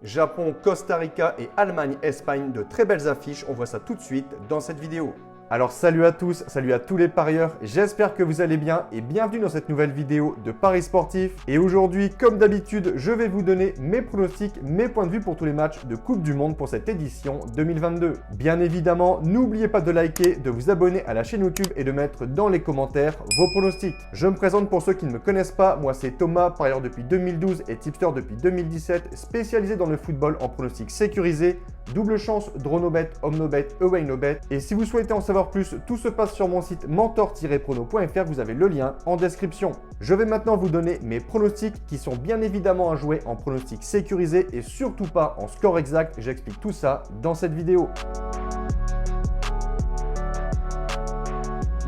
Japon, Costa Rica et Allemagne, Espagne, de très belles affiches. On voit ça tout de suite dans cette vidéo. Alors salut à tous, salut à tous les parieurs, j'espère que vous allez bien et bienvenue dans cette nouvelle vidéo de Paris Sportif. Et aujourd'hui, comme d'habitude, je vais vous donner mes pronostics, mes points de vue pour tous les matchs de Coupe du Monde pour cette édition 2022. Bien évidemment, n'oubliez pas de liker, de vous abonner à la chaîne YouTube et de mettre dans les commentaires vos pronostics. Je me présente pour ceux qui ne me connaissent pas, moi c'est Thomas, parieur depuis 2012 et tipster depuis 2017, spécialisé dans le football en pronostics sécurisés, double chance, draw no bet, home no bet, away no bet. Et si vous souhaitez en savoir plus, tout se passe sur mon site mentor-prono.fr, vous avez le lien en description. Je vais maintenant vous donner mes pronostics qui sont bien évidemment à jouer en pronostics sécurisés et surtout pas en score exact. J'explique tout ça dans cette vidéo.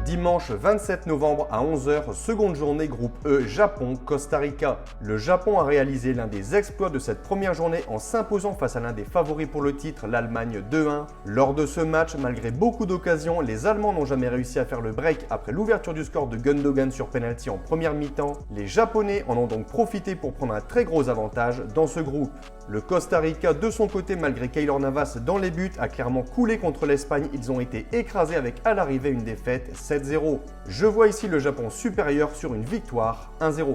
Dimanche 27 novembre à 11h, seconde journée groupe E, Japon-Costa Rica. Le Japon a réalisé l'un des exploits de cette première journée en s'imposant face à l'un des favoris pour le titre, l'Allemagne 2-1. Lors de ce match, malgré beaucoup d'occasions, les Allemands n'ont jamais réussi à faire le break après l'ouverture du score de Gundogan sur penalty en première mi-temps. Les Japonais en ont donc profité pour prendre un très gros avantage dans ce groupe. Le Costa Rica, de son côté, malgré Keylor Navas dans les buts, a clairement coulé contre l'Espagne. Ils ont été écrasés avec à l'arrivée une défaite 7-0. Je vois ici le Japon supérieur sur une victoire 1-0.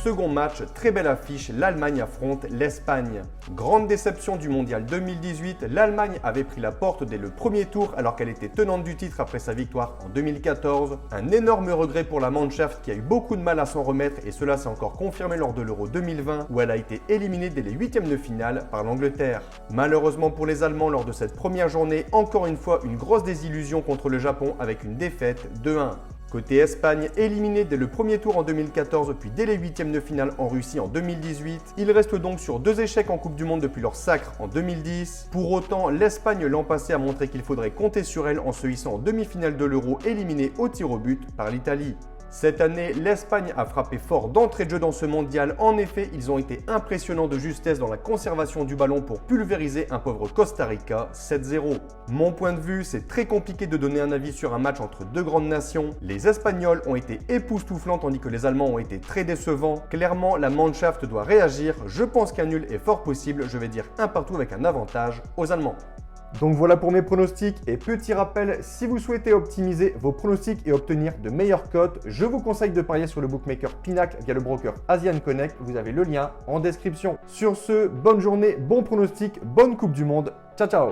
Second match, très belle affiche, l'Allemagne affronte l'Espagne. Grande déception du mondial 2018, l'Allemagne avait pris la porte dès le premier tour alors qu'elle était tenante du titre après sa victoire en 2014. Un énorme regret pour la Mannschaft qui a eu beaucoup de mal à s'en remettre et cela s'est encore confirmé lors de l'Euro 2020 où elle a été éliminée dès les huitièmes de finale par l'Angleterre. Malheureusement pour les Allemands lors de cette première journée, encore une fois une grosse désillusion contre le Japon avec une défaite 2-1. Côté Espagne, éliminé dès le premier tour en 2014 puis dès les huitièmes de finale en Russie en 2018, ils restent donc sur 2 échecs en Coupe du Monde depuis leur sacre en 2010. Pour autant, l'Espagne l'an passé a montré qu'il faudrait compter sur elle en se hissant en demi-finale de l'Euro, éliminée au tir au but par l'Italie. Cette année, l'Espagne a frappé fort d'entrée de jeu dans ce mondial. En effet, ils ont été impressionnants de justesse dans la conservation du ballon pour pulvériser un pauvre Costa Rica 7-0. Mon point de vue, c'est très compliqué de donner un avis sur un match entre deux grandes nations. Les Espagnols ont été époustouflants tandis que les Allemands ont été très décevants. Clairement, la Mannschaft doit réagir. Je pense qu'un nul est fort possible. Je vais dire un partout avec un avantage aux Allemands. Donc voilà pour mes pronostics et petit rappel, si vous souhaitez optimiser vos pronostics et obtenir de meilleures cotes, je vous conseille de parier sur le bookmaker Pinac via le broker Asian Connect, vous avez le lien en description. Sur ce, bonne journée, bon pronostic, bonne Coupe du Monde, ciao ciao.